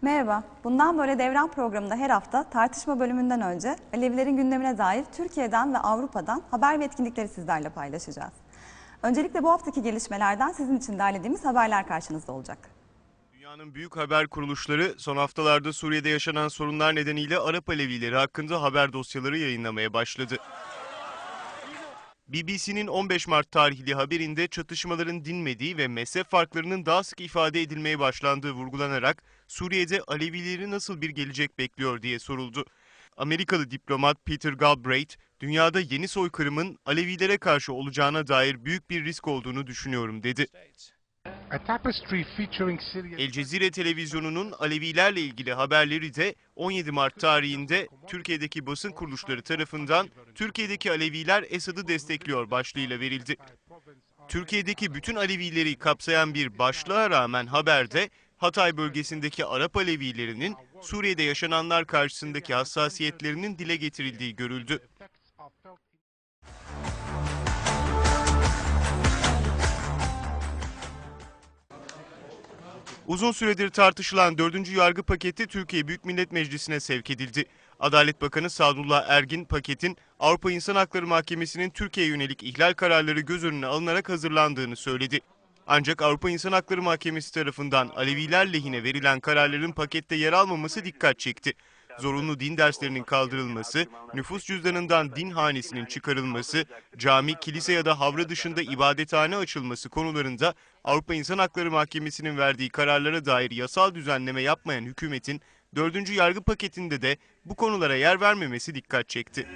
Merhaba, bundan böyle Devran programında her hafta tartışma bölümünden önce Alevilerin gündemine dair Türkiye'den ve Avrupa'dan haber ve etkinlikleri sizlerle paylaşacağız. Öncelikle bu haftaki gelişmelerden sizin için derlediğimiz haberler karşınızda olacak. Dünyanın büyük haber kuruluşları son haftalarda Suriye'de yaşanan sorunlar nedeniyle Arap Alevileri hakkında haber dosyaları yayınlamaya başladı. BBC'nin 15 Mart tarihli haberinde çatışmaların dinmediği ve mezhep farklarının daha sık ifade edilmeye başlandığı vurgulanarak Suriye'de Alevileri nasıl bir gelecek bekliyor diye soruldu. Amerikalı diplomat Peter Galbraith, dünyada yeni soykırımın Alevilere karşı olacağına dair büyük bir risk olduğunu düşünüyorum dedi. El Cezire televizyonunun Alevilerle ilgili haberleri de 17 Mart tarihinde Türkiye'deki basın kuruluşları tarafından "Türkiye'deki Aleviler Esad'ı destekliyor" başlığıyla verildi. Türkiye'deki bütün Alevileri kapsayan bir başlığa rağmen haberde Hatay bölgesindeki Arap Alevilerinin Suriye'de yaşananlar karşısındaki hassasiyetlerinin dile getirildiği görüldü. Uzun süredir tartışılan 4. yargı paketi Türkiye Büyük Millet Meclisi'ne sevk edildi. Adalet Bakanı Sadullah Ergin paketin Avrupa İnsan Hakları Mahkemesi'nin Türkiye'ye yönelik ihlal kararları göz önüne alınarak hazırlandığını söyledi. Ancak Avrupa İnsan Hakları Mahkemesi tarafından Aleviler lehine verilen kararların pakette yer almaması dikkat çekti. Zorunlu din derslerinin kaldırılması, nüfus cüzdanından din hanesinin çıkarılması, cami, kilise ya da havra dışında ibadethane açılması konularında Avrupa İnsan Hakları Mahkemesi'nin verdiği kararlara dair yasal düzenleme yapmayan hükümetin 4. yargı paketinde de bu konulara yer vermemesi dikkat çekti.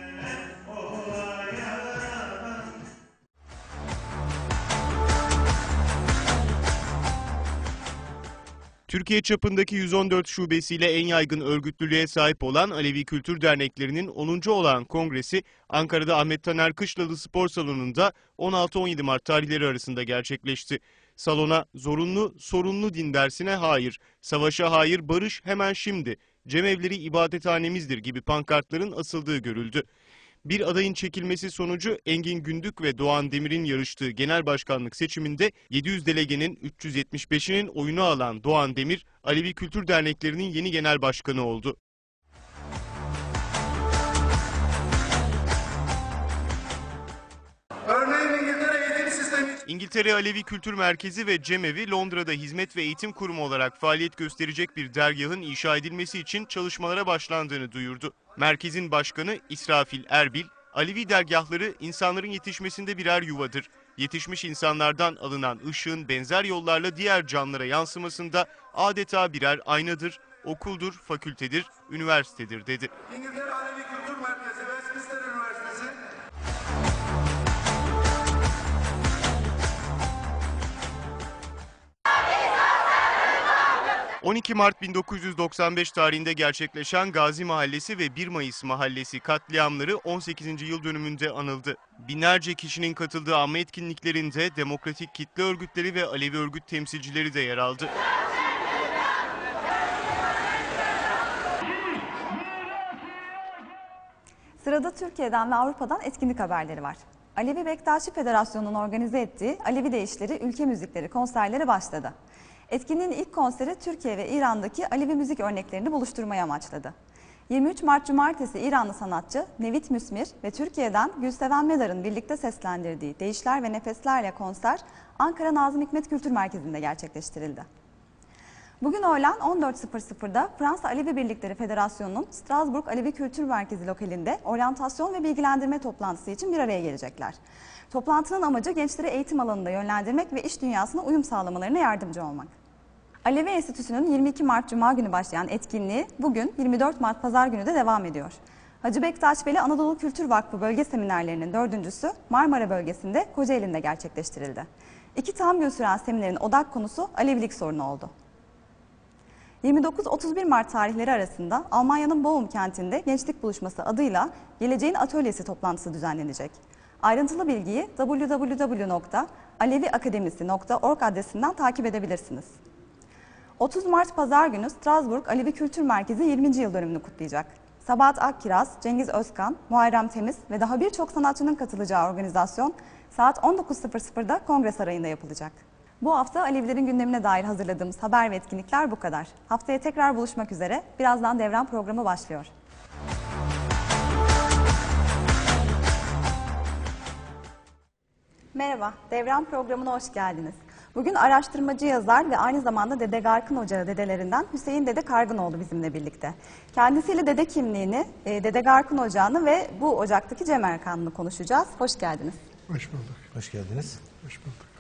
Türkiye çapındaki 114 şubesiyle en yaygın örgütlülüğe sahip olan Alevi Kültür Derneklerinin 10. olağan kongresi Ankara'da Ahmet Taner Kışlalı Spor Salonu'nda 16-17 Mart tarihleri arasında gerçekleşti. Salona zorunlu, sorunlu din dersine hayır, savaşa hayır, barış hemen şimdi, cemevleri ibadethanemizdir gibi pankartların asıldığı görüldü. Bir adayın çekilmesi sonucu Engin Gündük ve Doğan Demir'in yarıştığı genel başkanlık seçiminde 700 delegenin 375'inin oyunu alan Doğan Demir, Alevi Kültür Derneklerinin yeni genel başkanı oldu. İngiltere Alevi Kültür Merkezi ve Cemevi, Londra'da hizmet ve eğitim kurumu olarak faaliyet gösterecek bir dergahın inşa edilmesi için çalışmalara başlandığını duyurdu. Merkezin başkanı İsrafil Erbil, Alevi dergahları insanların yetişmesinde birer yuvadır. Yetişmiş insanlardan alınan ışığın benzer yollarla diğer canlılara yansımasında adeta birer aynadır, okuldur, fakültedir, üniversitedir dedi. İngiltere Alevi Kültür Merkezi, Westminster Üniversitesi. 12 Mart 1995 tarihinde gerçekleşen Gazi Mahallesi ve 1 Mayıs Mahallesi katliamları 18. yıl dönümünde anıldı. Binlerce kişinin katıldığı anma etkinliklerinde demokratik kitle örgütleri ve Alevi örgüt temsilcileri de yer aldı. Sırada Türkiye'den ve Avrupa'dan etkinlik haberleri var. Alevi Bektaşi Federasyonu'nun organize ettiği Alevi Değişleri Ülke Müzikleri konserleri başladı. Etkinliğin ilk konseri Türkiye ve İran'daki Alevi müzik örneklerini buluşturmaya amaçladı. 23 Mart Cumartesi İranlı sanatçı Nevit Müsmir ve Türkiye'den Gülseven Medar'ın birlikte seslendirdiği Değişler ve Nefeslerle konser Ankara Nazım Hikmet Kültür Merkezi'nde gerçekleştirildi. Bugün öğlen 14.00'da Fransa Alevi Birlikleri Federasyonu'nun Strasbourg Alevi Kültür Merkezi lokalinde oryantasyon ve bilgilendirme toplantısı için bir araya gelecekler. Toplantının amacı gençleri eğitim alanında yönlendirmek ve iş dünyasına uyum sağlamalarına yardımcı olmak. Alevi Enstitüsü'nün 22 Mart Cuma günü başlayan etkinliği bugün 24 Mart Pazar günü de devam ediyor. Hacı Bektaş Veli Anadolu Kültür Vakfı bölge seminerlerinin 4.'sü Marmara bölgesinde Kocaeli'nde gerçekleştirildi. 2 tam gün süren seminerin odak konusu Alevilik sorunu oldu. 29-31 Mart tarihleri arasında Almanya'nın Bochum kentinde Gençlik Buluşması adıyla Geleceğin Atölyesi toplantısı düzenlenecek. Ayrıntılı bilgiyi www.aleviakademisi.org adresinden takip edebilirsiniz. 30 Mart Pazar günü Strasbourg Alevi Kültür Merkezi 20. yıl dönümünü kutlayacak. Sabahat Akkiraz, Cengiz Özkan, Muharrem Temiz ve daha birçok sanatçının katılacağı organizasyon saat 19.00'da Kongre Sarayı'nda yapılacak. Bu hafta Alevilerin gündemine dair hazırladığımız haber ve etkinlikler bu kadar. Haftaya tekrar buluşmak üzere. Birazdan Devran programı başlıyor. Merhaba, Devran programına hoş geldiniz. Bugün araştırmacı yazar ve aynı zamanda Dede Garkın Ocağı dedelerinden Hüseyin Dede Kargınoğlu bizimle birlikte. Kendisiyle dede kimliğini, Dede Garkın Ocağı'nı ve bu ocaktaki Cem Erkan'ını konuşacağız. Hoş geldiniz. Hoş bulduk. Hoş geldiniz. Hoş bulduk.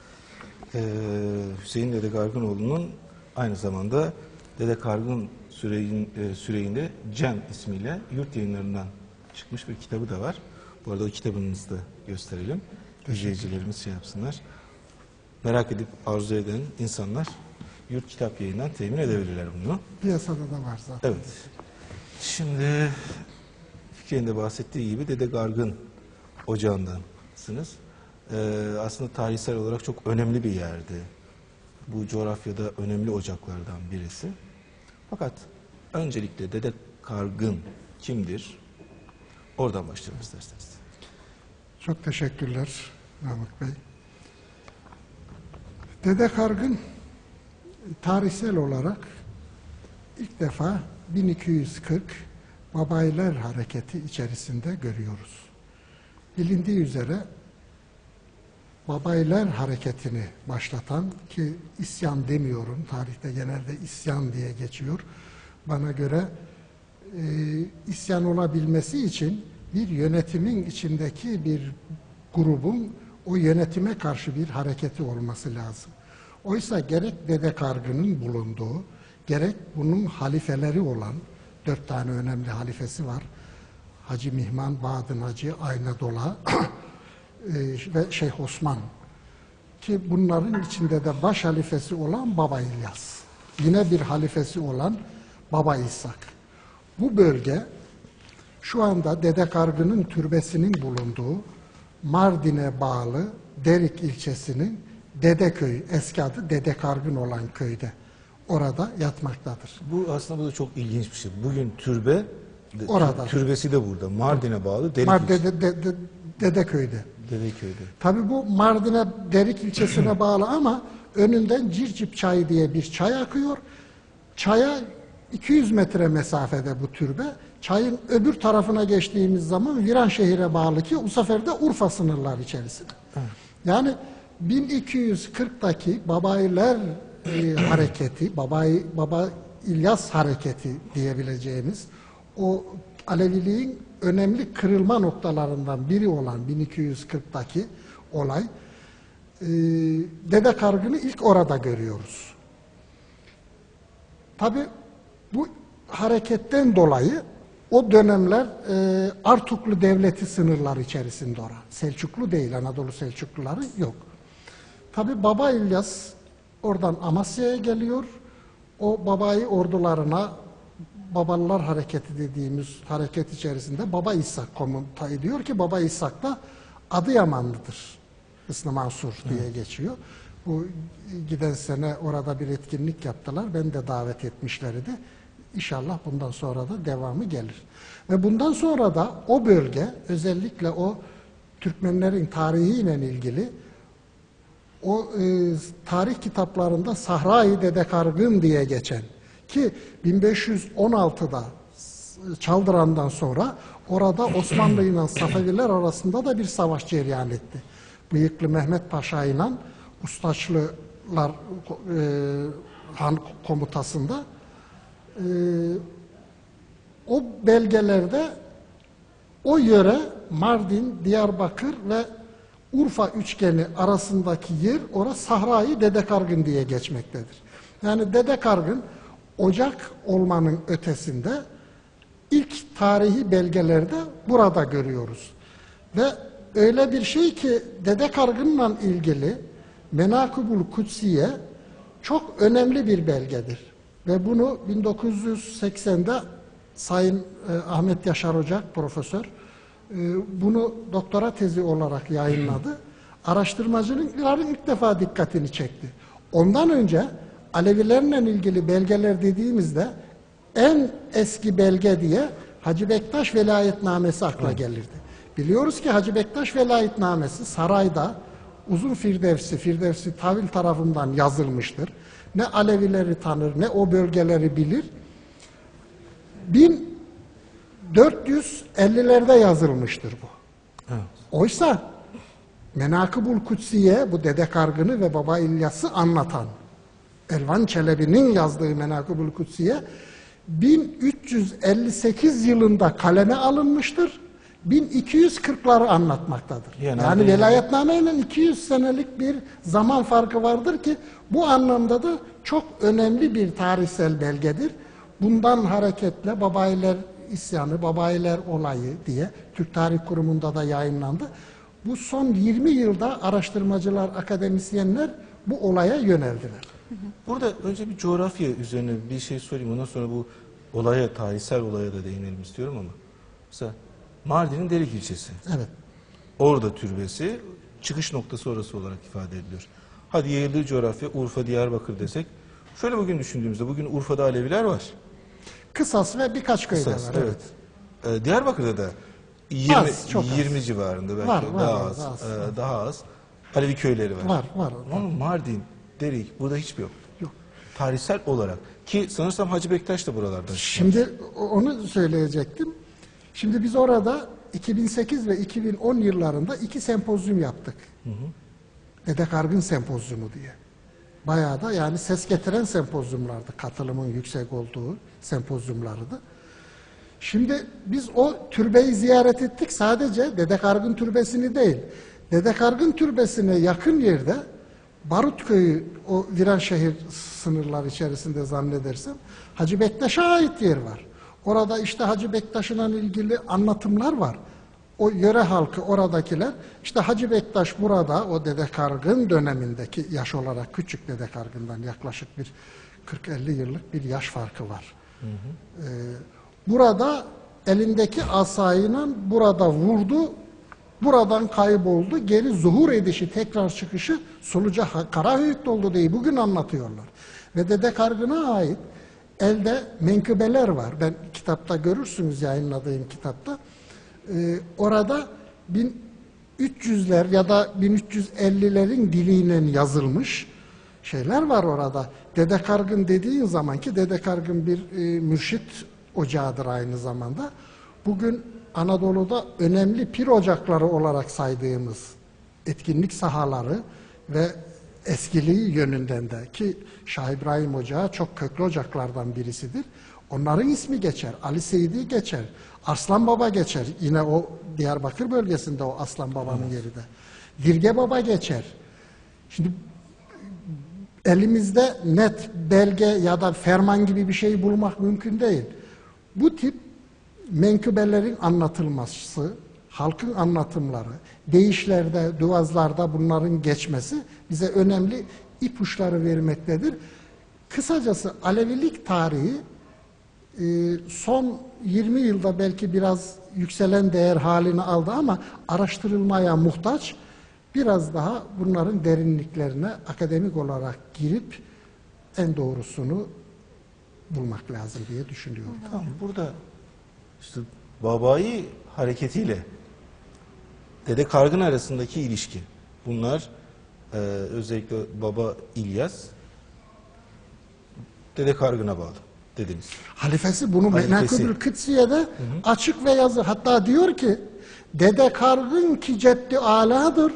Hüseyin Dede Kargınoğlu'nun aynı zamanda Dede Kargın Süreyinde Cem ismiyle yurt yayınlarından çıkmış bir kitabı da var. Bu arada o kitabınızı da gösterelim. İzleyicilerimiz şey yapsınlar. Merak edip arzu eden insanlar yurt kitap yayından temin edebilirler bunu. Piyasada da var zaten. Evet. Şimdi Fikri'nin de bahsettiği gibi Dede Gargın Ocağı'ndansınız. Aslında tarihsel olarak çok önemli bir yerdi. Bu coğrafyada önemli ocaklardan birisi. Fakat öncelikle Dede Kargın kimdir? Oradan başlayalım isterseniz. Çok teşekkürler Mahmut Bey. Dede Kargın tarihsel olarak ilk defa 1240 Babayiler Hareketi içerisinde görüyoruz. Bilindiği üzere Babayiler Hareketi'ni başlatan, ki isyan demiyorum, tarihte genelde isyan diye geçiyor. Bana göre isyan olabilmesi için bir yönetimin içindeki bir grubun o yönetime karşı bir hareketi olması lazım. Oysa gerek Dede Kargın'ın bulunduğu, gerek bunun halifeleri olan 4 tane önemli halifesi var. Hacı Mihman, Badın Hacı, Aynadola ve Şeyh Osman. Ki bunların içinde de baş halifesi olan Baba İlyas. Yine bir halifesi olan Baba İshak. Bu bölge şu anda Dede Kargın'ın türbesinin bulunduğu Mardin'e bağlı Derik ilçesinin Dedeköy, eski adı Dede Kargın olan köyde. Orada yatmaktadır. Bu aslında bu da çok ilginç bir şey. Bugün türbe, Orada. Türbesi de burada. Mardin'e bağlı Derik Dedeköy'de. Dedeköy'de. Tabii bu Mardin'e, Derik ilçesine bağlı ama önünden Circip Çayı diye bir çay akıyor. Çaya 200 metre mesafede bu türbe. Çayın öbür tarafına geçtiğimiz zaman Viranşehir'e bağlı ki bu sefer de Urfa sınırlar içerisinde. Yani 1240'daki Babayiler hareketi, Baba İlyas hareketi diyebileceğimiz o Aleviliğin önemli kırılma noktalarından biri olan 1240'daki olay, Dede Kargın'ı ilk orada görüyoruz. Tabi bu hareketten dolayı o dönemler Artuklu Devleti sınırları içerisinde olan, Selçuklu değil, Anadolu Selçukluları yok. Tabi Baba İlyas oradan Amasya'ya geliyor, o babayı ordularına, Babalılar Hareketi dediğimiz hareket içerisinde Baba İshak komuta ediyor ki Baba İshak da Adıyamanlıdır. Hısnı Mansur diye geçiyor. Bu giden sene orada bir etkinlik yaptılar. Ben de davet etmişlerdi. İnşallah bundan sonra da devamı gelir. Ve bundan sonra da o bölge, özellikle o Türkmenlerin tarihiyle ilgili o tarih kitaplarında Sahra-i Dede Kargın diye geçen ki 1516'da Çaldıran'dan sonra orada Osmanlı ile Safeviler arasında da bir savaş cereyan etti. Bıyıklı Mehmet Paşa ile Ustaçlılar Han komutasında o belgelerde o yöre Mardin, Diyarbakır ve Urfa üçgeni arasındaki yer orası Sahra-i Dede Kargın diye geçmektedir. Yani Dede Kargın ocak olmanın ötesinde ilk tarihi belgelerde burada görüyoruz. Ve öyle bir şey ki Dede Kargın'la ilgili Menakıbul Kutsiye çok önemli bir belgedir. Ve bunu 1980'de Sayın Ahmet Yaşar Ocak profesör bunu doktora tezi olarak yayınladı. Araştırmacıların ilk defa dikkatini çekti. Ondan önce Alevilerle ilgili belgeler dediğimizde en eski belge diye Hacı Bektaş Velayetnamesi akla gelirdi. Biliyoruz ki Hacı Bektaş Velayetnamesi sarayda Uzun Firdevsi Tavil tarafından yazılmıştır. Ne Alevileri tanır, ne o bölgeleri bilir. 1450'lerde yazılmıştır bu. Evet. Oysa Menakıb-ül Kutsiye, bu Dede Kargın'ı ve Baba İlyas'ı anlatan Elvan Çelebi'nin yazdığı Menakıb-ül Kutsiye 1358 yılında kaleme alınmıştır. 1240'ları anlatmaktadır. Yani velayetname ile 200 senelik bir zaman farkı vardır ki bu anlamda da çok önemli bir tarihsel belgedir. Bundan hareketle Babayiler isyanı, Babayiler olayı diye Türk Tarih Kurumu'nda da yayınlandı. Bu son 20 yılda araştırmacılar, akademisyenler bu olaya yöneldiler. Burada önce bir coğrafya üzerine bir şey söyleyeyim. Ondan sonra bu olaya, tarihsel olaya da değinelim istiyorum ama. Mesela Mardin'in Derik ilçesi. Evet. Orada türbesi, çıkış noktası orası olarak ifade ediliyor. Hadi yayıldığı coğrafya Urfa, Diyarbakır desek. Şöyle bugün düşündüğümüzde, bugün Urfa'da Aleviler var. Kısas ve birkaç köyde Kısas, var. evet. Diyarbakır'da da 20, Az, çok az. 20 civarında belki Var, daha var, az, daha az. daha az Alevi köyleri var. Var. Ama Mardin, Derik burada hiçbir yok. Yok. Tarihsel olarak ki sanırsam Hacı Bektaş da buralardan çıkmış. Şimdi onu söyleyecektim. Şimdi biz orada 2008 ve 2010 yıllarında 2 sempozyum yaptık. Dede Kargın sempozyumu diye. Bayağı da yani ses getiren sempozyumlardı. Katılımın yüksek olduğu sempozyumlardı. Şimdi biz o türbeyi ziyaret ettik. Sadece Dede Kargın türbesini değil. Dede Kargın türbesine yakın yerde Barutköy'ü, o Viranşehir sınırları içerisinde zannedersem Hacı Bektaş'a ait yer var. Orada işte Hacı Bektaş'la ilgili anlatımlar var. O yöre halkı, oradakiler işte Hacı Bektaş burada o Dede Kargın dönemindeki yaş olarak küçük Dede Kargın'dan yaklaşık bir 40-50 yıllık bir yaş farkı var. Burada elindeki asayla burada vurdu, buradan kayboldu, geri zuhur edişi, tekrar çıkışı Suluca Karahöyük'te oldu diye bugün anlatıyorlar. Ve Dede Kargın'a ait elde menkıbeler var. Ben kitapta görürsünüz, yayınladığım kitapta. Orada 1300'ler ya da 1350'lerin diliyle yazılmış şeyler var orada. Dede Kargın dediğin zaman ki Dede Kargın bir mürşit ocağıdır aynı zamanda. Bugün Anadolu'da önemli pir ocakları olarak saydığımız etkinlik sahaları ve eskiliği yönünden de ki Şah İbrahim Ocağı çok köklü ocaklardan birisidir. Onların ismi geçer. Ali Seydi geçer. Arslan Baba geçer. Yine o Diyarbakır bölgesinde o Aslan Baba'nın yeri de. Dirge Baba geçer. Şimdi elimizde net belge ya da ferman gibi bir şey bulmak mümkün değil. Bu tip menkıbelerin anlatılması, halkın anlatımları, deyişlerde, duazlarda bunların geçmesi bize önemli ipuçları vermektedir. Kısacası Alevilik tarihi son 20 yılda belki biraz yükselen değer halini aldı ama araştırılmaya muhtaç. Biraz daha bunların derinliklerine akademik olarak girip en doğrusunu bulmak lazım diye düşünüyorum. Tamam, burada işte Babai hareketiyle Dede Kargın arasındaki ilişki. Bunlar özellikle Baba İlyas Dede Kargın'a bağlı dediniz. Halifesi bunu Halifesi. Menakıb-ül Kutsiye'de açık ve yazı. Hatta diyor ki Dede Kargın ki ceddi aladır,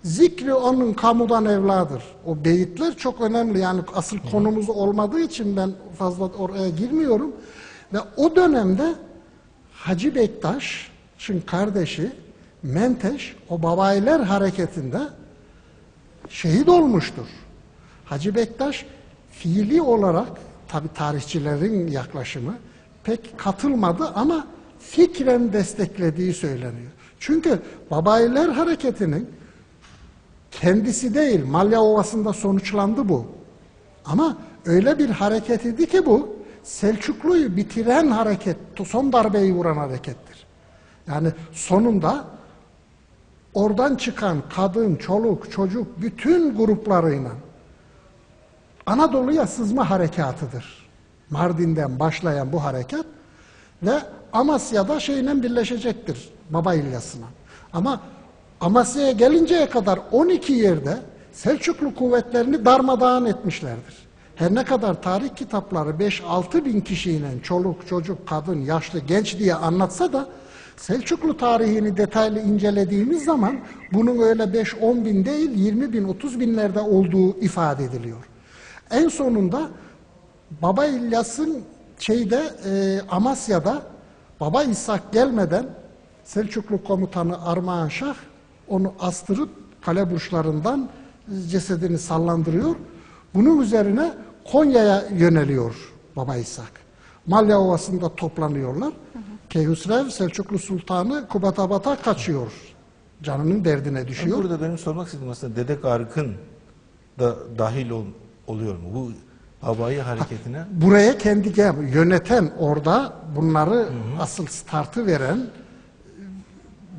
zikri onun kamudan evladır. O beyitler çok önemli. Yani asıl konumuz olmadığı için ben fazla oraya girmiyorum. Ve o dönemde Hacı Bektaş'ın kardeşi Menteş o Babayiler hareketinde şehit olmuştur. Hacı Bektaş fiili olarak tabi tarihçilerin yaklaşımı pek katılmadı ama fikren desteklediği söyleniyor. Çünkü Babayiler hareketinin kendisi değil Malya Ovası'nda sonuçlandı bu. Ama öyle bir hareket idi ki bu Selçuklu'yu bitiren hareket, son darbeyi vuran harekettir. Yani sonunda oradan çıkan kadın, çoluk, çocuk bütün gruplarıyla Anadolu'ya sızma harekatıdır. Mardin'den başlayan bu harekat ve Amasya'da şeyle birleşecektir Baba İlyas'ına. Ama Amasya'ya gelinceye kadar 12 yerde Selçuklu kuvvetlerini darmadağın etmişlerdir. Her ne kadar tarih kitapları 5-6 bin kişiyle çoluk, çocuk, kadın, yaşlı, genç diye anlatsa da Selçuklu tarihini detaylı incelediğimiz zaman bunun öyle 5-10 bin değil 20 bin, 30 binlerde olduğu ifade ediliyor. En sonunda Baba İlyas'ın Amasya'da Baba İshak gelmeden Selçuklu komutanı Armağan Şah onu astırıp kale burçlarından cesedini sallandırıyor. Bunun üzerine Konya'ya yöneliyor Baba İshak. Malya Ovası'nda toplanıyorlar. Keyhüsrev Selçuklu Sultanı Kubatabad'a kaçıyor. Canının derdine düşüyor. Burada benim sormak istediğim aslında Dede Kargın da dahil oluyor mu? Bu Babayi hareketine. Buraya kendi yöneten orada bunları asıl startı veren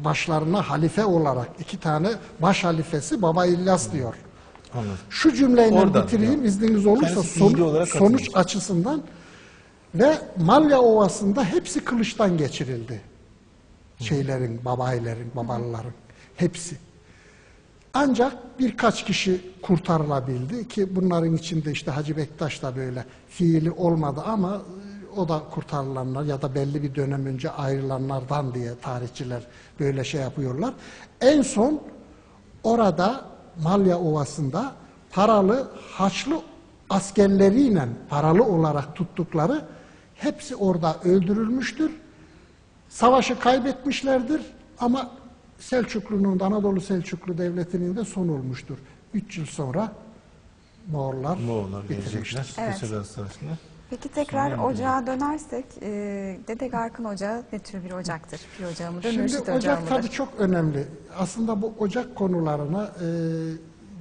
başlarına halife olarak 2 tane baş halifesi Baba İlyas diyor. Anladım. Şu cümleyle Oradan, bitireyim yani. izniniz olursa Kendisi bilgi olarak sonuç katılmış. açısından ve Malya Ovası'nda hepsi kılıçtan geçirildi. Babalıların hepsi. Ancak birkaç kişi kurtarılabildi ki bunların içinde işte Hacı Bektaş da böyle fiili olmadı ama o da kurtarılanlar ya da belli bir dönem önce ayrılanlardan diye tarihçiler böyle şey yapıyorlar. En son orada Malya Ovası'nda paralı Haçlı askerleriyle paralı olarak tuttukları hepsi orada öldürülmüştür. Savaşı kaybetmişlerdir ama Selçuklu'nun, Anadolu Selçuklu Devleti'nin de son olmuştur. 3 yıl sonra Moğollar gelecekler. Evet. Köseler Savaşı'nda. Peki tekrar ocağa dönersek, Dede Kargın Ocağı ne tür bir ocaktır? Bir ocağı mıdır, Şimdi mürşit ocağı ocak mıdır? tabii çok önemli. Aslında bu ocak konularına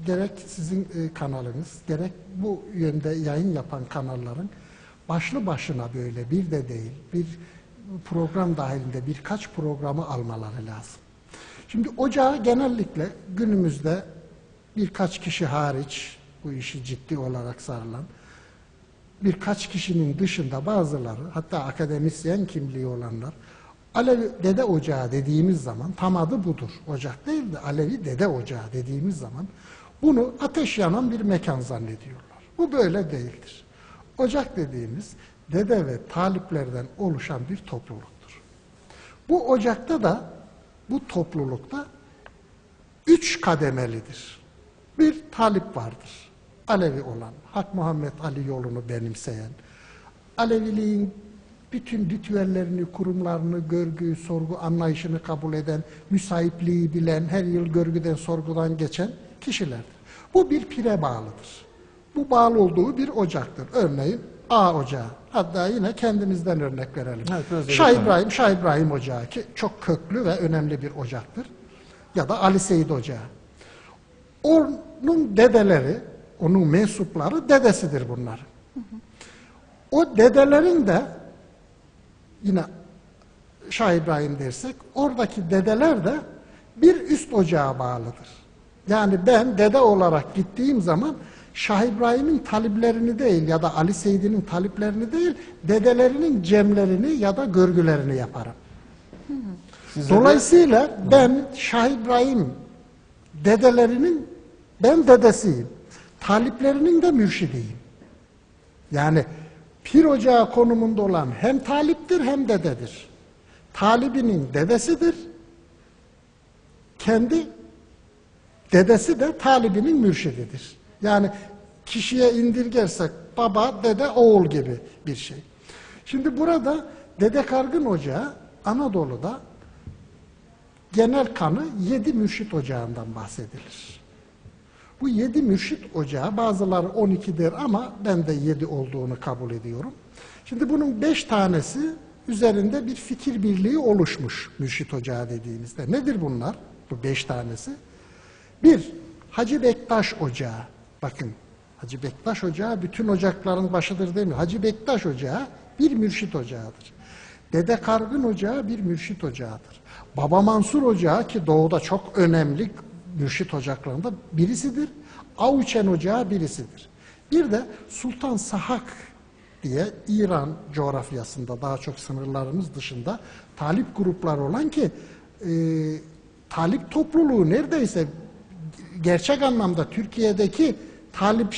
gerek sizin kanalınız, gerek bu yönde yayın yapan kanalların başlı başına böyle bir de değil, bir program dahilinde birkaç programı almaları lazım. Şimdi ocağı genellikle günümüzde birkaç kişi hariç bu işi ciddi olarak sarılan birkaç kişinin dışında bazıları hatta akademisyen kimliği olanlar Alevi Dede Ocağı dediğimiz zaman tam adı budur. Ocak değil de Alevi Dede Ocağı dediğimiz zaman bunu ateş yanan bir mekan zannediyorlar. Bu böyle değildir. Ocak dediğimiz dede ve taliplerden oluşan bir topluluktur. Bu ocakta da bu toplulukta 3 kademelidir. Bir talip vardır. Alevi olan, Hak Muhammed Ali yolunu benimseyen, Aleviliğin bütün ritüellerini, kurumlarını, görgü, sorgu anlayışını kabul eden, müsaipliği bilen, her yıl görgüden, sorgudan geçen kişilerdir. Bu bir pire bağlıdır. Bu bağlı olduğu bir ocaktır. Örneğin A Ocağı. Hatta yine kendimizden örnek verelim. Evet, Şah İbrahim Ocağı ki çok köklü ve önemli bir ocaktır. Ya da Ali Seyit Ocağı. Onun dedeleri, onun mensupları dedesidir bunlar. O dedelerin de yine Şah İbrahim dersek oradaki dedeler de bir üst ocağa bağlıdır. Yani ben dede olarak gittiğim zaman Şah İbrahim'in taliplerini değil ya da Ali Seyit'in taliplerini değil dedelerinin cemlerini ya da görgülerini yaparım. Dolayısıyla ben Şah İbrahim dedelerinin ben dedesiyim. Taliplerinin de mürşidiyim. Yani pir ocağı konumunda olan hem taliptir hem dededir. Talibinin dedesidir. Kendi dedesi de talibinin mürşididir. Yani kişiye indirgersek baba, dede, oğul gibi bir şey. Şimdi burada Dede Kargın Ocağı Anadolu'da genel kanı 7 mürşit ocağından bahsedilir. Bu 7 mürşit ocağı bazıları 12'dir ama ben de 7 olduğunu kabul ediyorum. Şimdi bunun 5 tanesi üzerinde bir fikir birliği oluşmuş mürşit ocağı dediğimizde. Nedir bunlar? Bu 5 tanesi. 1. Hacı Bektaş Ocağı. Bakın Hacı Bektaş Ocağı bütün ocakların başıdır demiyor. Hacı Bektaş Ocağı bir mürşit ocağıdır. Dede Kargın Ocağı bir mürşit ocağıdır. Baba Mansur Ocağı ki doğuda çok önemli mürşit ocaklarında birisidir. Avuçen Ocağı birisidir. Bir de Sultan Sahak diye İran coğrafyasında daha çok sınırlarımız dışında talip grupları olan ki talip topluluğu neredeyse gerçek anlamda Türkiye'deki talip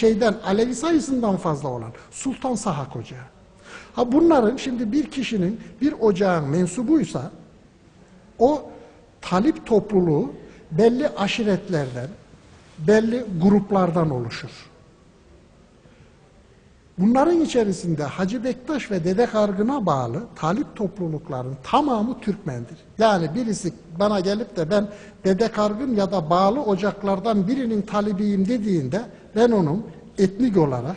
Alevi sayısından fazla olan Sultan Sahak Ocağı. Ha bunların şimdi bir kişinin bir ocağın mensubuysa o talip topluluğu belli aşiretlerden, belli gruplardan oluşur. Bunların içerisinde Hacı Bektaş ve Dede Kargın'a bağlı talip toplulukların tamamı Türkmendir. Yani birisi bana gelip de ben Dede Kargın ya da bağlı ocaklardan birinin talibiyim dediğinde ben onun etnik olarak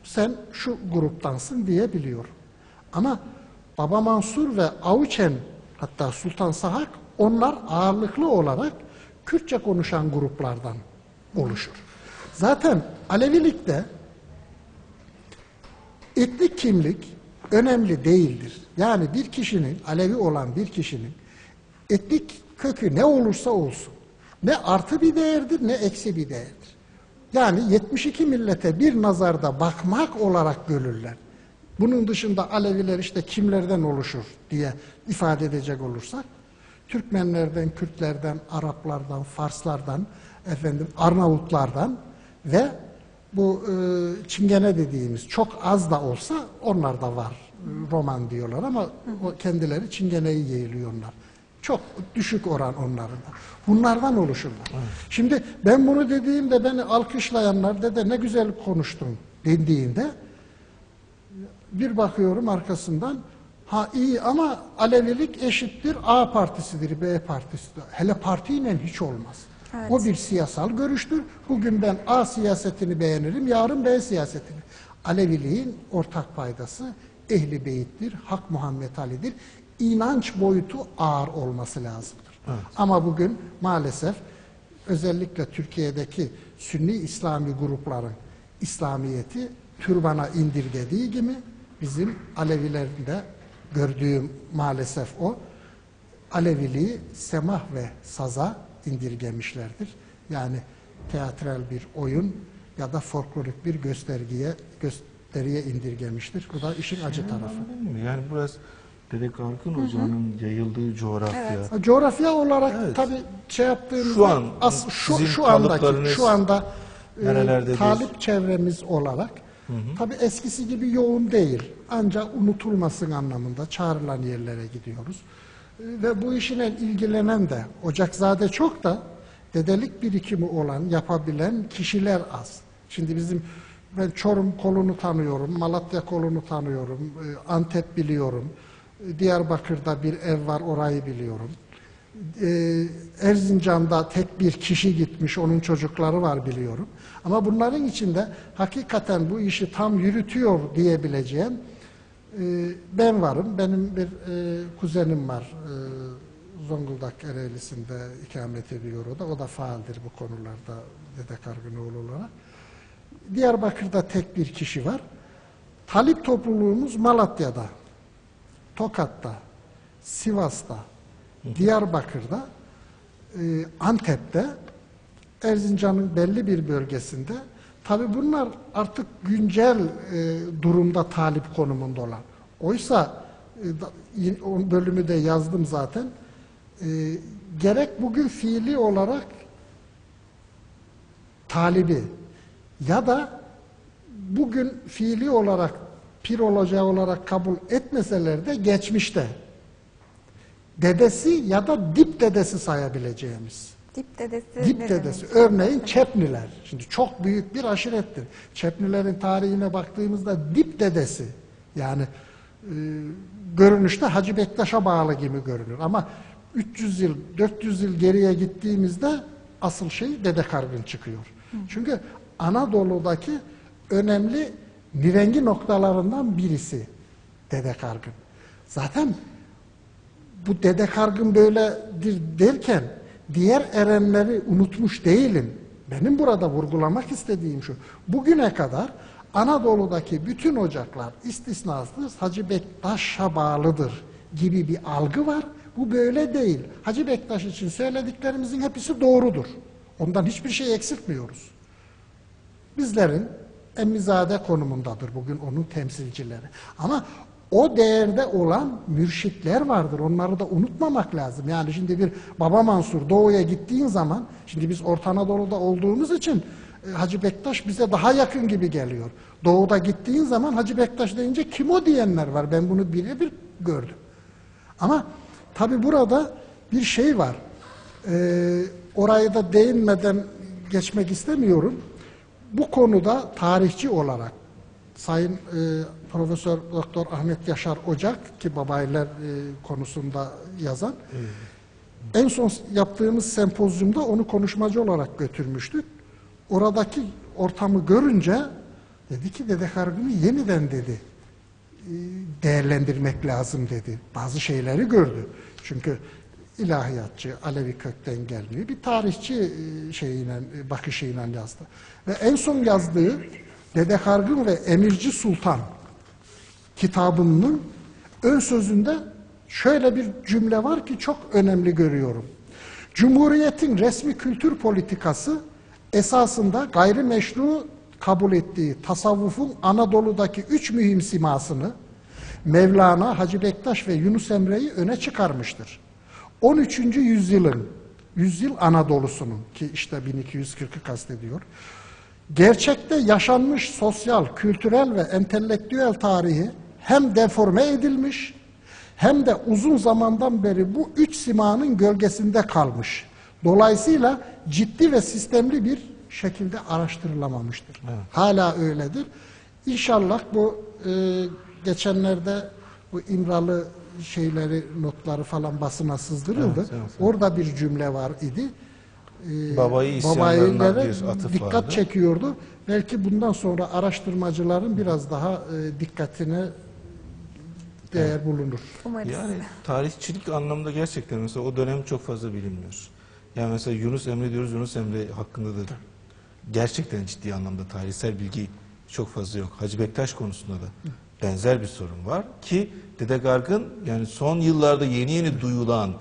sen şu gruptansın diyebiliyorum. Ama Baba Mansur ve Avuçen hatta Sultan Sahak onlar ağırlıklı olarak Kürtçe konuşan gruplardan oluşur. Zaten Alevilikte etnik kimlik önemli değildir. Yani bir kişinin, Alevi olan bir kişinin etnik kökü ne olursa olsun, ne artı bir değerdir ne eksi bir değerdir. Yani 72 millete bir nazarda bakmak olarak görürler. Bunun dışında Aleviler işte kimlerden oluşur diye ifade edecek olursak, Türkmenlerden, Kürtlerden, Araplardan, Farslardan, Arnavutlardan ve bu Çingene dediğimiz çok az da olsa onlar da var. Roman diyorlar ama o kendileri Çingene'yi yeğliyorlar. Çok düşük oran onların da. Bunlardan oluşurlar. Evet. Şimdi ben bunu dediğimde beni alkışlayanlar dede ne güzel konuştun dediğinde bir bakıyorum arkasından ha iyi ama Alevilik eşittir A partisidir, B partisidir. Hele partiyle hiç olmaz. Evet. O bir siyasal görüştür. Bugün ben A siyasetini beğenirim, yarın B siyasetini. Aleviliğin ortak paydası Ehl-i Beyt'tir, Hak Muhammed Ali'dir. İnanç boyutu ağır olması lazımdır. Evet. Ama bugün maalesef özellikle Türkiye'deki Sünni İslami grupların İslamiyeti türbana indirgediği gibi bizim Alevilerinde gördüğüm maalesef o. Aleviliği semah ve saza indirgemişlerdir. Yani teatral bir oyun ya da folklorik bir gösteriye indirgemiştir. Bu da işin acı tarafı. Yani burası Dede Kargın Ocağı'nın yayıldığı coğrafya. Evet. Coğrafya olarak evet. Tabii yaptığımızda şu anda talip çevremiz olarak tabii eskisi gibi yoğun değil. Ancak unutulmasın anlamında çağrılan yerlere gidiyoruz. Ve bu işine ilgilenen de Ocakzade çok da dedelik birikimi olan, yapabilen kişiler az. Şimdi ben Çorum kolunu tanıyorum, Malatya kolunu tanıyorum, Antep biliyorum, Diyarbakır'da bir ev var orayı biliyorum. Erzincan'da tek bir kişi gitmiş, onun çocukları var biliyorum. Ama bunların içinde hakikaten bu işi tam yürütüyor diyebileceğim ben varım. Benim bir kuzenim var. Zonguldak Ereğlisi'nde ikamet ediyor o da. O da faaldir bu konularda Dede Kargınoğlu olarak. Diyarbakır'da tek bir kişi var. Talip topluluğumuz Malatya'da, Tokat'ta, Sivas'ta, Diyarbakır'da, Antep'te, Erzincan'ın belli bir bölgesinde. Tabii bunlar artık güncel durumda talip konumunda olan. Oysa o bölümü de yazdım zaten. Gerek bugün fiili olarak talibi ya da bugün fiili olarak pir olacağı olarak kabul etmeseler de geçmişte dedesi ya da dip dedesi sayabileceğimiz. Dip dedesi. Dip dedesi. Örneğin Çepniler. Şimdi çok büyük bir aşirettir. Çepnilerin tarihine baktığımızda dip dedesi. Yani görünüşte Hacı Bektaş'a bağlı gibi görünür. Ama 300 yıl, 400 yıl geriye gittiğimizde asıl şey Dede Kargın çıkıyor. Çünkü Anadolu'daki önemli nirengi noktalarından birisi Dede Kargın. Zaten bu Dede Kargın böyledir derken diğer erenleri unutmuş değilim. Benim burada vurgulamak istediğim şu. Bugüne kadar Anadolu'daki bütün ocaklar istisnasız Hacı Bektaş'a bağlıdır gibi bir algı var. Bu böyle değil. Hacı Bektaş için söylediklerimizin hepsi doğrudur. Ondan hiçbir şey eksiltmiyoruz. Bizlerin Emmizade konumundadır bugün onun temsilcileri. Ama o değerde olan mürşitler vardır. Onları da unutmamak lazım. Yani şimdi bir Baba Mansur Doğu'ya gittiğin zaman, şimdi biz Orta Anadolu'da olduğumuz için Hacı Bektaş bize daha yakın gibi geliyor. Doğu'da gittiğin zaman Hacı Bektaş deyince kim o diyenler var. Ben bunu birebir gördüm. Ama tabi burada bir şey var. Orayı da değinmeden geçmek istemiyorum. Bu konuda tarihçi olarak Sayın Profesör Doktor Ahmet Yaşar Ocak ki babayiler konusunda yazan, en son yaptığımız sempozyumda onu konuşmacı olarak götürmüştük. Oradaki ortamı görünce dedi ki Dede Kargın'ı yeniden dedi değerlendirmek lazım dedi. Bazı şeyleri gördü. Çünkü ilahiyatçı, Alevi kökten gelmiyor. Bir tarihçi bakışıyla yazdı. Ve en son yazdığı Dede Kargın ve Emirci Sultan kitabının ön sözünde şöyle bir cümle var ki çok önemli görüyorum. Cumhuriyetin resmi kültür politikası esasında gayrimeşru kabul ettiği tasavvufun Anadolu'daki 3 mühim simasını Mevlana, Hacı Bektaş ve Yunus Emre'yi öne çıkarmıştır. 13. yüzyıl Anadolu'sunun ki işte 1240'ı kastediyor. Gerçekte yaşanmış sosyal, kültürel ve entelektüel tarihi hem deforme edilmiş hem de uzun zamandan beri bu 3 simanın gölgesinde kalmış. Dolayısıyla ciddi ve sistemli bir şekilde araştırılamamıştır. Evet. Hala öyledir. İnşallah bu geçenlerde bu İmralı notları falan basına sızdırıldı. Evet, evet. Orada bir cümle var idi. Babayı isyanlarına bir atıf dikkat vardı. Çekiyordu. Belki bundan sonra araştırmacıların biraz daha dikkatine değer bulunur. Umarız. Yani tarihçilik anlamda gerçekten mesela o dönem çok fazla bilinmiyor. Yani mesela Yunus Emre diyoruz, Yunus Emre hakkında da gerçekten ciddi anlamda tarihsel bilgi çok fazla yok. Hacı Bektaş konusunda da benzer bir sorun var ki Dede Gargın yani son yıllarda yeni duyulan,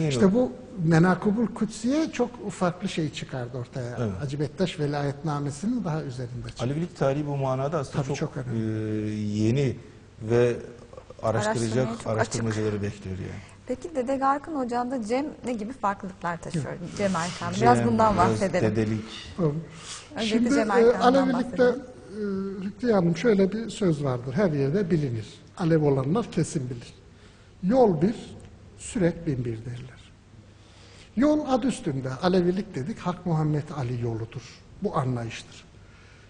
İşte bu Menakıbul Kutsiye çok farklı şey çıkardı ortaya. Evet. Hacı Bektaş velayetnamesinin daha üzerinde çıktı. Alevilik tarihi bu manada aslında çok önemli. yeni ve Çok araştırmacıları bekliyor yani. Peki Dede Gargın Ocağı'nda Cem ne gibi farklılıklar taşıyor? Cem Erkan. Biraz bundan bahsedelim. Dedelik. Şimdi Alevilikte Lütfiye Hanım şöyle bir söz vardır. Her yerde bilinir. Alev olanlar kesin bilir. Yol bir, sürek bin bir derler. Yol adı üstünde. Alevilik dedik. Hak Muhammed Ali yoludur. Bu anlayıştır.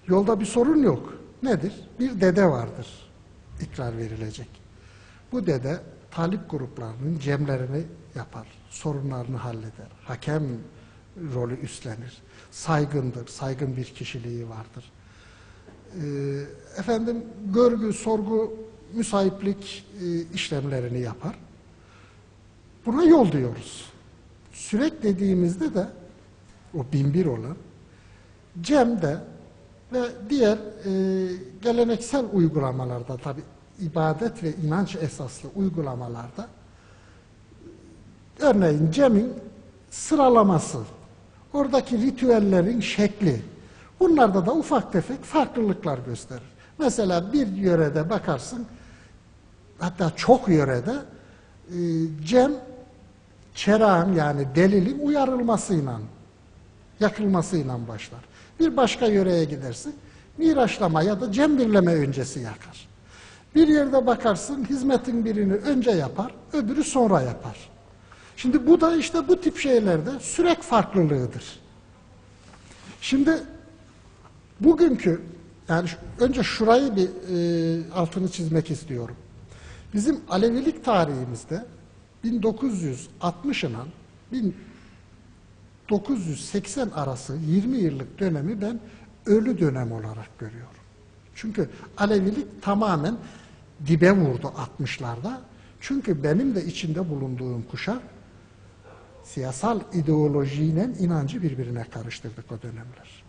Yolda bir sorun yok. Nedir? Bir dede vardır. İkrar verilecek. Bu dede talip gruplarının cemlerini yapar. Sorunlarını halleder. Hakem rolü üstlenir. Saygındır. Saygın bir kişiliği vardır. Görgü, sorgu, müsahiplik işlemlerini yapar. Buna yol diyoruz. Sürek dediğimizde de o binbir olan cemde ve diğer geleneksel uygulamalarda tabi ibadet ve inanç esaslı uygulamalarda örneğin cemin sıralaması, oradaki ritüellerin şekli, bunlarda da ufak tefek farklılıklar gösterir. Mesela bir yörede bakarsın, hatta çok yörede cem çerağın yani delilin uyarılmasıyla, yakılmasıyla başlar. Bir başka yöreye gidersin, miraçlama ya da cem birleme öncesi yakar. Bir yerde bakarsın, hizmetin birini önce yapar, öbürü sonra yapar. Şimdi bu da işte bu tip şeylerde sürek farklılığıdır. Şimdi bugünkü, yani önce şurayı bir altını çizmek istiyorum. Bizim Alevilik tarihimizde 1960 ile 1980 arası 20 yıllık dönemi ben ölü dönem olarak görüyorum. Çünkü Alevilik tamamen dibe vurdu 60'larda. Çünkü benim de içinde bulunduğum kuşak siyasal ideolojiyle inancı birbirine karıştırdık o dönemler.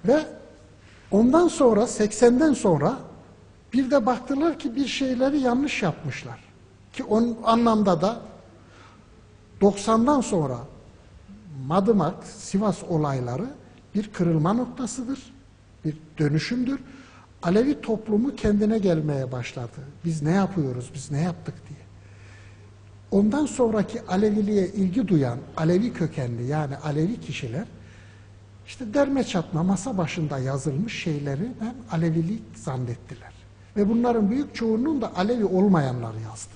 Ve ondan sonra 80'den sonra bir de baktılar ki bir şeyleri yanlış yapmışlar. Ki onun anlamda da 90'dan sonra Madımak, Sivas olayları bir kırılma noktasıdır, bir dönüşümdür. Alevi toplumu kendine gelmeye başladı. Biz ne yapıyoruz, biz ne yaptık diye. Ondan sonraki Aleviliğe ilgi duyan Alevi kökenli yani Alevi kişiler işte derme çatma masa başında yazılmış şeyleri Alevilik zannettiler. Ve bunların büyük çoğunluğunu da Alevi olmayanlar yazdı.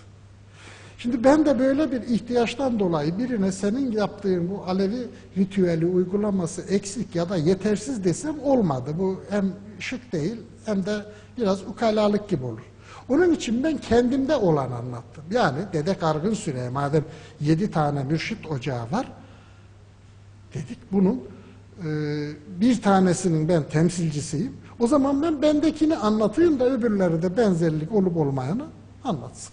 Şimdi ben de böyle bir ihtiyaçtan dolayı birine senin yaptığın bu Alevi ritüeli uygulaması eksik ya da yetersiz desem olmadı. Bu hem şık değil hem de biraz ukalalık gibi olur. Onun için ben kendimde olan anlattım. Yani Dede Kargın Süre'ye madem 7 tane mürşit ocağı var, dedik bunun bir tanesinin ben temsilcisiyim. O zaman ben bendekini anlatayım da öbürleri de benzerlik olup olmayanı anlatsın.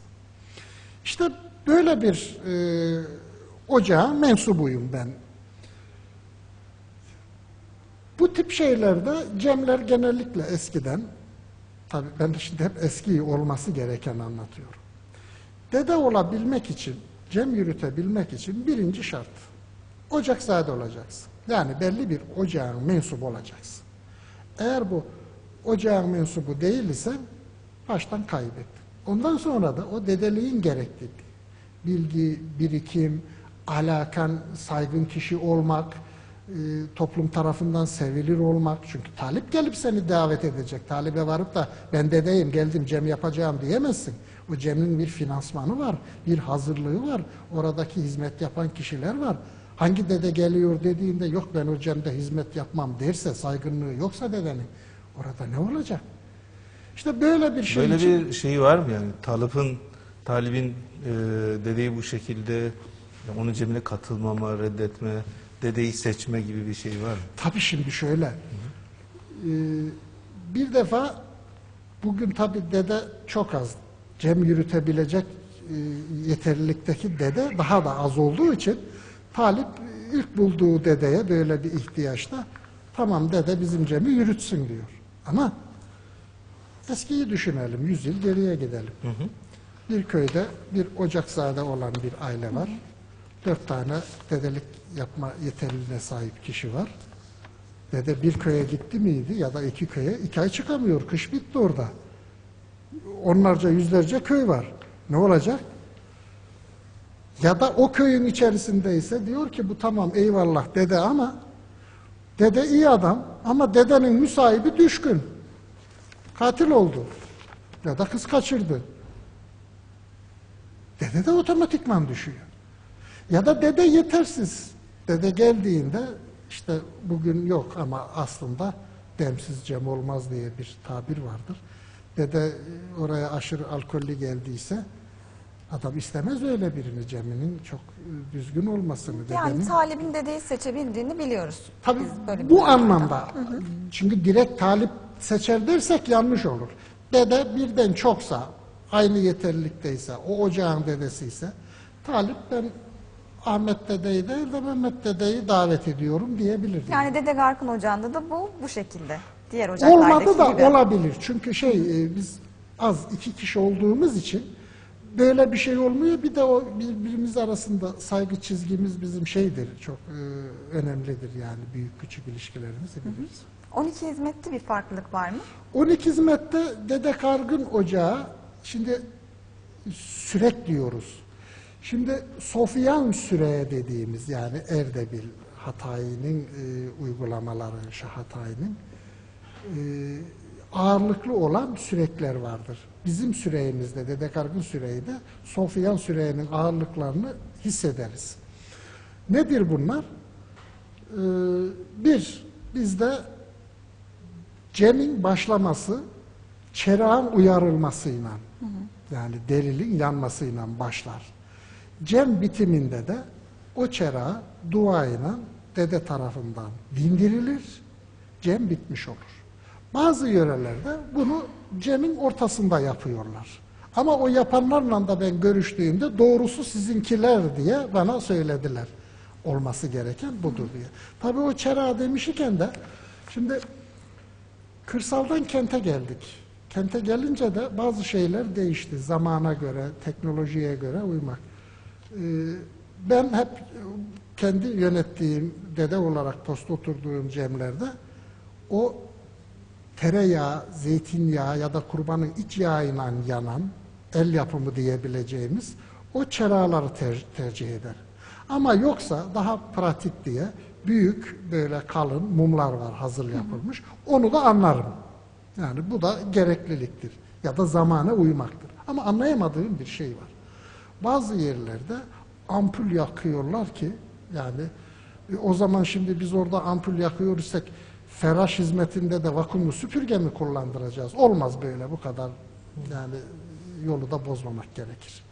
İşte böyle bir ocağın mensubuyum ben. Bu tip şeylerde cemler genellikle eskiden, tabii ben de şimdi hep eski olması gereken anlatıyorum. Dede olabilmek için, cem yürütebilmek için birinci şart, ocaksade olacaksın. Yani belli bir ocağın mensubu olacaksın. Eğer bu ocağın mensubu değil ise baştan kaybettin. Ondan sonra da o dedeliğin gerektirdiği bilgi, birikim, alakan, saygın kişi olmak, toplum tarafından sevilir olmak. Çünkü talip gelip seni davet edecek. Talibe varıp da ben dedeyim geldim cem yapacağım diyemezsin. O cemin bir finansmanı var, bir hazırlığı var. Oradaki hizmet yapan kişiler var. Hangi dede geliyor dediğinde yok ben o cemde hizmet yapmam derse, saygınlığı yoksa dedenin orada ne olacak? İşte böyle bir şey Böyle için... bir şey var mı yani talibin dedeyi bu şekilde onun cemine katılmama, reddetme, dedeyi seçme gibi bir şey var mı? Tabii şimdi şöyle. Bir defa bugün tabii dede çok az. Cem yürütebilecek yeterlilikteki dede daha da az olduğu için talip ilk bulduğu dedeye böyle bir ihtiyaçta tamam dede bizim cemi yürütsün diyor. Ama eskiyi düşünelim, 100 yıl geriye gidelim. Bir köyde bir ocaksade olan bir aile var. 4 tane dedelik yapma yeterliliğine sahip kişi var. Dede bir köye gitti miydi ya da 2 köye 2 ay çıkamıyor. Kış bitti orada. Onlarca yüzlerce köy var. Ne olacak? Ya da o köyün içerisindeyse diyor ki bu tamam eyvallah dede ama dede iyi adam ama dedenin müsahibi düşkün. Katil oldu. Ya da kız kaçırdı. Dede de otomatikman düşüyor. Ya da dede yetersiz. Dede geldiğinde işte bugün yok ama aslında demsiz cem olmaz diye bir tabir vardır. Dede oraya aşırı alkollü geldiyse adam istemez öyle birini ceminin çok düzgün olmasını. Yani dedenin. talibin dedeyi seçebildiğini biliyoruz. Tabii Biz böyle bir bu durumda. anlamda. Çünkü direkt talip seçer dersek yanlış olur. Dede birden çoksa, aynı yeterlilikteyse, o ocağın dedesiyse, talip ben Ahmet dedeyi değil de Mehmet dedeyi davet ediyorum diyebilir. Yani Dede Garkın Ocağı'nda da bu şekilde. Diğer ocaklardaki Olmadı da gibi. olabilir. Çünkü biz az 2 kişi olduğumuz için böyle bir şey olmuyor. Bir de o birbirimiz arasında saygı çizgimiz bizim şeydir. Çok önemlidir yani büyük küçük ilişkilerimizi biliriz. 12 hizmette bir farklılık var mı? 12 hizmette Dede Kargın Ocağı, şimdi sürek diyoruz. Şimdi Sofyan Süre dediğimiz yani Erdebil Hatayi'nin uygulamaları, Şah Hatayi'nin ağırlıklı olan sürekler vardır. Bizim süreyimizde, Dede Kargın Süreyi'de Sofyan Süreyi'nin ağırlıklarını hissederiz. Nedir bunlar? Bir, bizde cemin başlaması çerağın uyarılmasıyla yani delilin yanmasıyla başlar. Cem bitiminde de o çerağı duayla dede tarafından dindirilir, cem bitmiş olur. Bazı yörelerde bunu cemin ortasında yapıyorlar. Ama o yapanlarla da ben görüştüğümde doğrusu sizinkiler diye bana söylediler. Olması gereken budur diye. Tabii o çerağı demişken de şimdi kırsaldan kente geldik. Kente gelince de bazı şeyler değişti. Zamana göre, teknolojiye göre uymak. Ben hep kendi yönettiğim, dede olarak posta oturduğum cemlerde o tereyağı, zeytinyağı ya da kurbanın iç yağıyla yanan el yapımı diyebileceğimiz o çerağları tercih eder. Ama yoksa daha pratik diye büyük böyle kalın mumlar var hazır yapılmış. Onu da anlarım. Yani bu da gerekliliktir ya da zamana uymaktır. Ama anlayamadığım bir şey var. Bazı yerlerde ampul yakıyorlar ki yani o zaman şimdi biz orada ampul yakıyorsak feraj hizmetinde de vakumlu süpürge mi kullandıracağız? Olmaz böyle bu kadar yani yolu da bozmamak gerekir.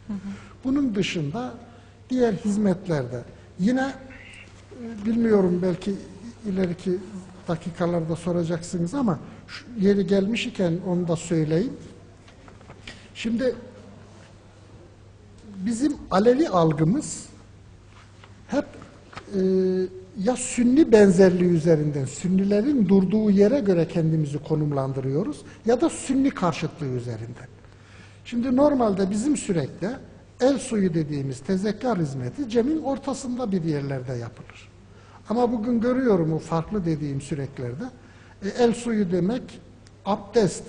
Bunun dışında diğer hizmetlerde yine bilmiyorum belki ileriki dakikalarda soracaksınız ama şu yeri gelmiş iken onu da söyleyeyim. Şimdi bizim Alevi algımız hep ya Sünni benzerliği üzerinden, Sünnilerin durduğu yere göre kendimizi konumlandırıyoruz ya da Sünni karşıtlığı üzerinden. Şimdi normalde bizim sürekli el suyu dediğimiz tezekkar hizmeti cemin ortasında bir yerlerde yapılır. Ama bugün görüyorum o farklı dediğim süreklerde el suyu demek abdest,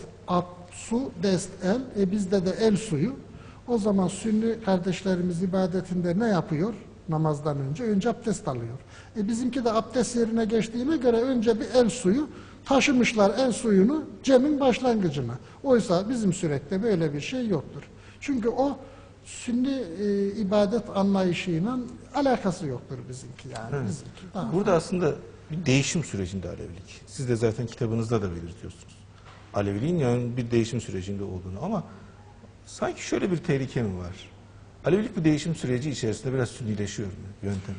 su, dest, el. Bizde de el suyu. O zaman Sünni kardeşlerimiz ibadetinde ne yapıyor? Namazdan önce. Önce abdest alıyor. Bizimki de abdest yerine geçtiğine göre önce bir el suyu taşımışlar el suyunu cemin başlangıcına. Oysa bizim sürekli böyle bir şey yoktur. Çünkü o Sünni ibadet anlayışıyla alakası yoktur bizimki yani. Evet. Bizimki Burada aslında bir değişim sürecinde Alevilik. Siz de zaten kitabınızda da belirtiyorsunuz. Aleviliğin yani bir değişim sürecinde olduğunu ama sanki şöyle bir tehlike mi var? Alevilik bir değişim süreci içerisinde biraz sünnileşiyor mu yöntem?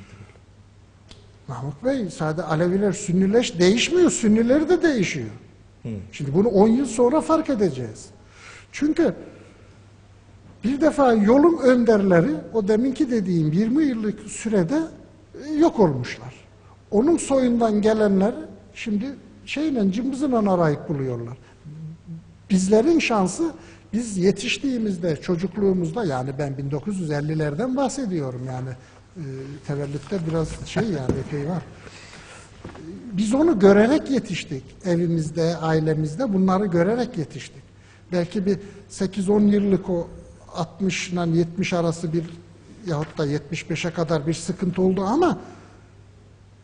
Mahmut Bey, sadece Aleviler değişmiyor, Sünnileri de değişiyor. Şimdi bunu 10 yıl sonra fark edeceğiz. Çünkü bir defa yolun önderleri, o deminki dediğim 20 yıllık sürede yok olmuşlar. Onun soyundan gelenler şimdi cımbızla arayıp buluyorlar. Bizlerin şansı, biz yetiştiğimizde, çocukluğumuzda, yani ben 1950'lerden bahsediyorum yani, tevellütte biraz yani epey var. Biz onu görerek yetiştik. Evimizde, ailemizde bunları görerek yetiştik. Belki bir 8-10 yıllık o 60 ile 70 arası bir yahut da 75'e kadar bir sıkıntı oldu ama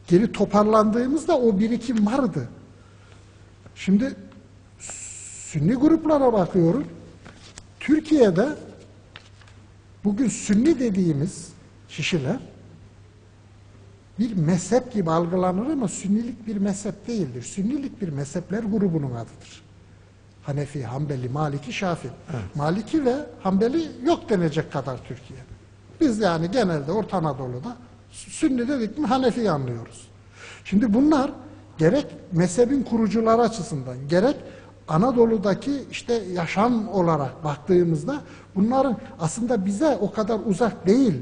geri toparlandığımızda o birikim vardı. Şimdi Sünni gruplara bakıyorum. Türkiye'de bugün Sünni dediğimiz kişiler bir mezhep gibi algılanır ama Sünnilik bir mezhep değildir. Sünnilik bir mezhepler grubunun adıdır. Hanefi, Hanbeli, Maliki, Şafii. Evet. Maliki ve Hanbeli yok denecek kadar Türkiye'de. Biz yani genelde Orta Anadolu'da Sünni dedik mi Hanefi'yi anlıyoruz. Şimdi bunlar gerek mezhebin kurucuları açısından gerek Anadolu'daki işte yaşam olarak baktığımızda bunların aslında bize o kadar uzak değil.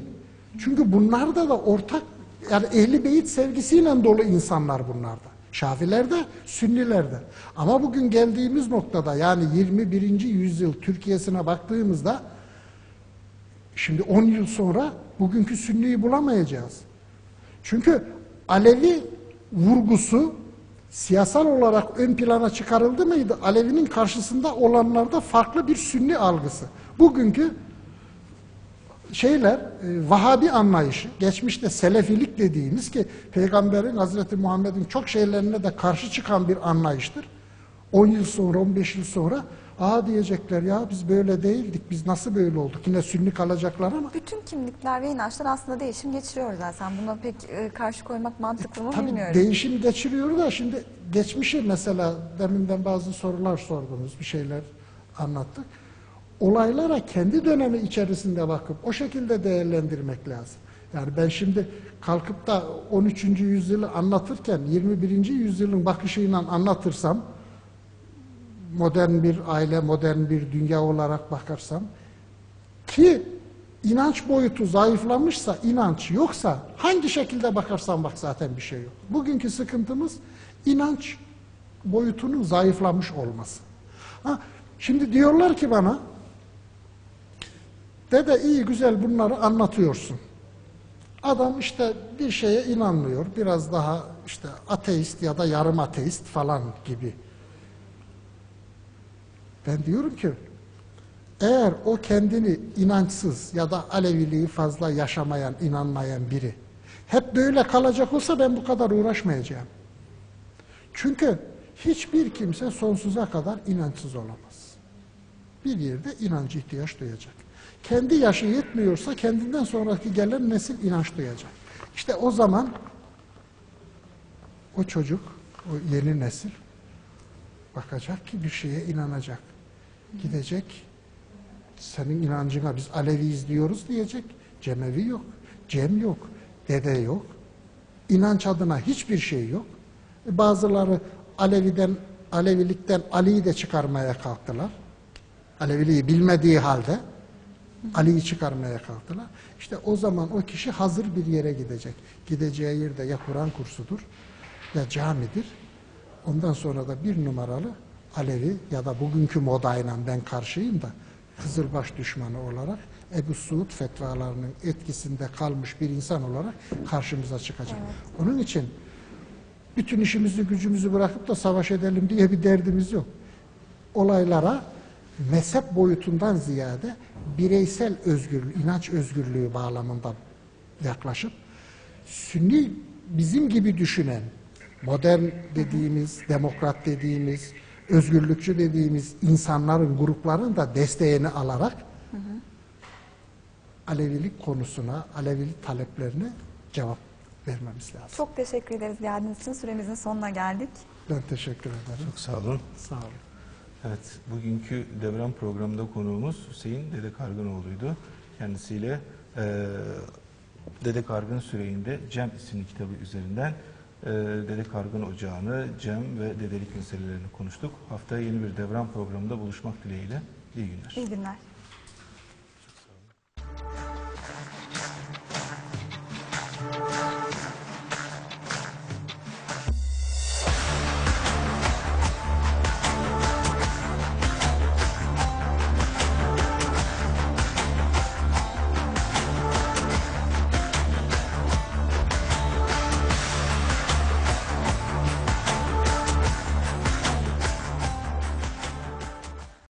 Çünkü bunlarda da ortak yani Ehl-i Beyt sevgisiyle dolu insanlar bunlarda. Şafilerde, Sünnilerde. Ama bugün geldiğimiz noktada yani 21. yüzyıl Türkiye'sine baktığımızda şimdi 10 yıl sonra bugünkü Sünni'yi bulamayacağız. Çünkü Alevi vurgusu siyasal olarak ön plana çıkarıldı mıydı? Alevinin karşısında olanlarda farklı bir Sünni algısı. Bugünkü Vahabi anlayışı, geçmişte Selefilik dediğimiz ki Peygamberin, Hazreti Muhammed'in çok şeylerine de karşı çıkan bir anlayıştır. 10 yıl sonra, 15 yıl sonra diyecekler ya biz böyle değildik, biz nasıl böyle olduk? Yine Sünni kalacaklar ama. Bütün kimlikler ve inançlar aslında değişim geçiriyor zaten. Buna pek karşı koymak mantıklı mı bilmiyorum. Değişim geçiriyor da şimdi geçmişi mesela deminden bazı sorular sordunuz, bir şeyler anlattık. Olaylara kendi dönemi içerisinde bakıp o şekilde değerlendirmek lazım. Yani ben şimdi kalkıp da 13. yüzyılı anlatırken 21. yüzyılın bakışıyla anlatırsam, modern bir aile, modern bir dünya olarak bakarsam ki inanç boyutu zayıflamışsa, inanç yoksa hangi şekilde bakarsan bak zaten bir şey yok. Bugünkü sıkıntımız inanç boyutunun zayıflamış olması. Şimdi diyorlar ki bana, dede iyi güzel bunları anlatıyorsun. Adam işte bir şeye inanmıyor, biraz daha işte ateist ya da yarım ateist falan gibi. Ben diyorum ki eğer o kendini inançsız ya da Aleviliği fazla yaşamayan, inanmayan biri hep böyle kalacak olsa ben bu kadar uğraşmayacağım. Çünkü hiçbir kimse sonsuza kadar inançsız olamaz. Bir yerde inancı ihtiyaç duyacak. Kendi yaşı yetmiyorsa kendinden sonraki gelen nesil inanç duyacak. İşte o zaman o çocuk, o yeni nesil bakacak ki bir şeye inanacak. Gidecek, senin inancına biz Aleviyiz diyoruz diyecek. Cemevi yok, Cem yok, dede yok. İnanç adına hiçbir şey yok. Bazıları Alevilikten Ali'yi de çıkarmaya kalktılar. Aleviliği bilmediği halde Ali'yi çıkarmaya kalktılar. İşte o zaman o kişi hazır bir yere gidecek. Gideceği yerde ya Kur'an kursudur ya camidir. Ondan sonra da bir numaralı Alevi ya da bugünkü modayla ben karşıyım da Kızılbaş düşmanı olarak Ebu Suud fetvalarının etkisinde kalmış bir insan olarak karşımıza çıkacak. Evet. Onun için bütün işimizi gücümüzü bırakıp da savaş edelim diye bir derdimiz yok. Olaylara mezhep boyutundan ziyade bireysel özgürlük, inanç özgürlüğü bağlamında yaklaşıp Sünni bizim gibi düşünen, modern dediğimiz, demokrat dediğimiz, özgürlükçü dediğimiz insanların, grupların da desteğini alarak Alevilik konusuna, Alevilik taleplerine cevap vermemiz lazım. Çok teşekkür ederiz geldiğiniz için. Süremizin sonuna geldik. Ben teşekkür ederim. Çok sağ olun. Sağ olun. Evet, bugünkü Devran programında konuğumuz Hüseyin Dede Kargınoğlu'ydu. Kendisiyle Dede Kargın Süreyi'nde Cem isimli kitabı üzerinden Dede Kargın Ocağı'nı, Cem ve dedelik meselelerini konuştuk. Haftaya yeni bir Devran programında buluşmak dileğiyle. İyi günler. İyi günler.